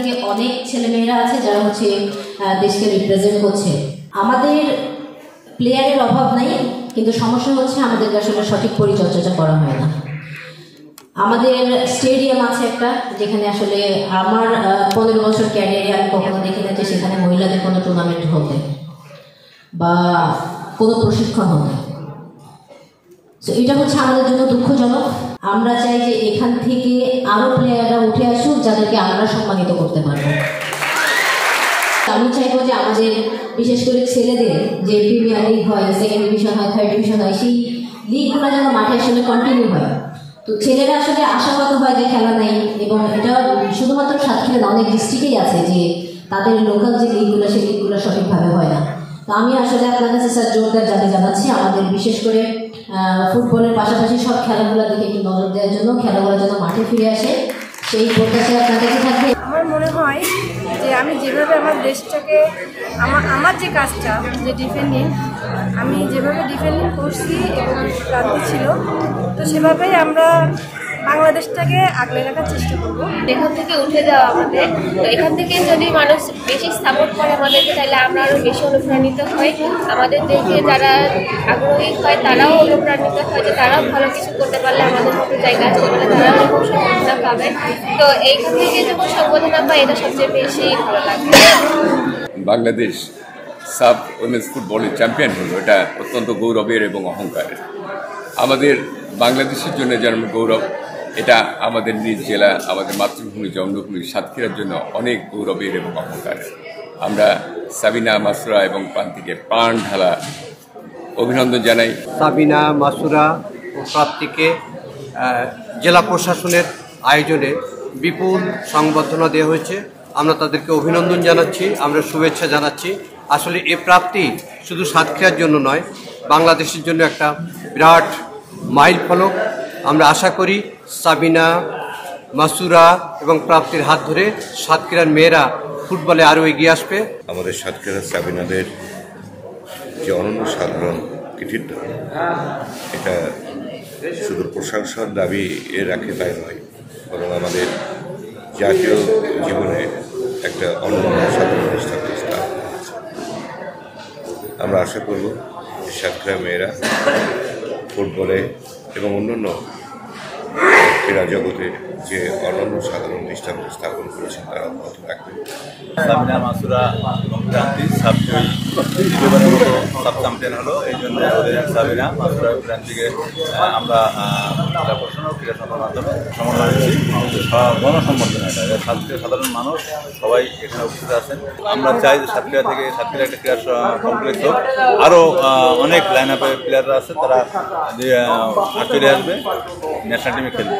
থেকে অনেক ছেলেমেয়েরা আছে যারা হচ্ছে দেশকে রিপ্রেজেন্ট করছে। আমাদের প্লেয়ারের অভাব নাই, কিন্তু সমস্যা হচ্ছে আমাদেরকে আসলে সঠিক পরিচর্যা করা হয় না। আমাদের স্টেডিয়াম আছে একটা, যেখানে আসলে আমার 15 বছর ক্যারিয়ারে আমি কখনো দেখি না যে সেখানে মহিলাদের কোনো টুর্নামেন্ট হতে বা কোনো প্রশিক্ষণ হতে। তো এটা হচ্ছে আমাদের জন্য দুঃখজনক। আমরা চাই যে এখান থেকে আরও প্লেয়াররা উঠে আসুক যাদেরকে আমরা সম্মানিত করতে পারবো। আমি চাইবো যে আমাদের বিশেষ করে ছেলেদের যে প্রিমিয়ার লিগ হয়, সেকেন্ড ডিভিশন হয়, থার্ড ডিভিশন হয়, সেই লিগগুলো যেন মাঠে আসলে কন্টিনিউ হয়। তো ছেলেরা আসলে আশাবাদ হয় যে খেলা নেই, এবং এটা শুধুমাত্র সাতক্ষীরা না, অনেক ডিস্ট্রিক্টেই আছে যে তাদের লোকাল যে লিগগুলো সেই লিগগুলো সঠিকভাবে হয় না। তো আমি আসলে আপনার কাছে স্যার জোরদার জানাচ্ছি আমাদের বিশেষ করে ফুটবলের পাশাপাশি সব খেলাধুলার দিকে একটু নজর দেওয়ার জন্য, খেলাধুলা যেন মাঠে ফিরে আসে সেই প্রত্যাশা আপনার কাছে থাকবে। আমার মনে হয় যে আমি যেভাবে আমার দেশটাকে আমার যে কাজটা যে ডিফেন্ডিং, আমি যেভাবে ডিফেন্ডিং করছি এবং ক্রান্তি ছিল, তো সেভাবেই আমরা বাংলাদেশটাকে আগলে রাখার চেষ্টা করবো। এখান থেকে উঠে যাওয়া আমাদের, তো এখান থেকে যদি মানুষ বেশি সাপোর্ট করে আমাদেরকে, তাহলে আমরা আরও বেশি অনুপ্রাণিত হই। আমাদের দেখে যারা আগ্রহী হয় তারাও অনুপ্রাণিত হয় যে তারাও ভালো কিছু করতে পারলে আমাদের মতো জায়গা আসতে পারলে তারাও এরকম সম্বোধনা পাবে। তো এইখান থেকে যখন সম্বোধনা পায় এটা সবচেয়ে বেশি ভালো লাগে। বাংলাদেশ সাব উইমেন্স ফুটবলের চ্যাম্পিয়ন হলো, এটা অত্যন্ত গৌরবের এবং অহংকারের। আমাদের বাংলাদেশের জন্য যেমন গৌরব, এটা আমাদের নিজ জেলা, আমাদের মাতৃভূমি জন্মভূমি সাতক্ষীরার জন্য অনেক গৌরবের এবং অহংকারের। আমরা সাবিনা, মাসুরা এবং প্রান্তিকে প্রাণ ঢালা অভিনন্দন জানাই। সাবিনা, মাসুরা ও প্রাপ্তিকে জেলা প্রশাসনের আয়োজনে বিপুল সংবর্ধনা দেওয়া হয়েছে। আমরা তাদেরকে অভিনন্দন জানাচ্ছি, আমরা শুভেচ্ছা জানাচ্ছি। আসলে এ প্রাপ্তি শুধু সাতক্ষীরার জন্য নয়, বাংলাদেশের জন্য একটা বিরাট মাইল ফলক। আমরা আশা করি সাবিনা, মাসুরা এবং প্রাপ্তির হাত ধরে সাতক্ষীরার মেয়েরা ফুটবলে আরও এগিয়ে আসবে। আমাদের সাতক্ষীরার সাবিনাদের যে অনন্য সাধারণ কৃতিত্ব, এটা শুধু প্রশংসার দাবি রাখে তাই নয়, বরং আমাদের জাতীয় জীবনে একটা অনন্য সাধারণ স্থান। আমরা আশা করব সাতক্ষীরা মেয়েরা ফুটবলে এবং অন্যান্য ক্রীড়া জগতে যে অনন্য সাধারণ দৃষ্টান্ত স্থাপন করেছেন তারা অব্যাহত রাখবে। সাবিনা, মাসুরা এবং ক্রান্তি দ্বিতীয়বারের মতো সাব চ্যাম্পিয়ন হলো। এই জন্য ওদের সাবিনা, মাসুরা এবং ক্রান্তিকে আমরা ক্রীড়া প্রশাসন ও ক্রীড়া সংস্থার মাধ্যমে সম্মান দিচ্ছি। গণসম্বর্ধনা, এটা সাতক্ষীরা সাধারণ মানুষ সবাই এখানে উপস্থিত আছেন। আমরা চাই যে সাতক্ষীরা থেকে সাতক্ষীরা একটা ক্রীড়া কমপ্লেক্স হোক, আরও অনেক লাইন আপে প্লেয়াররা আছে, তারা যে চলে আসবে, ন্যাশনাল টিমে খেলবে।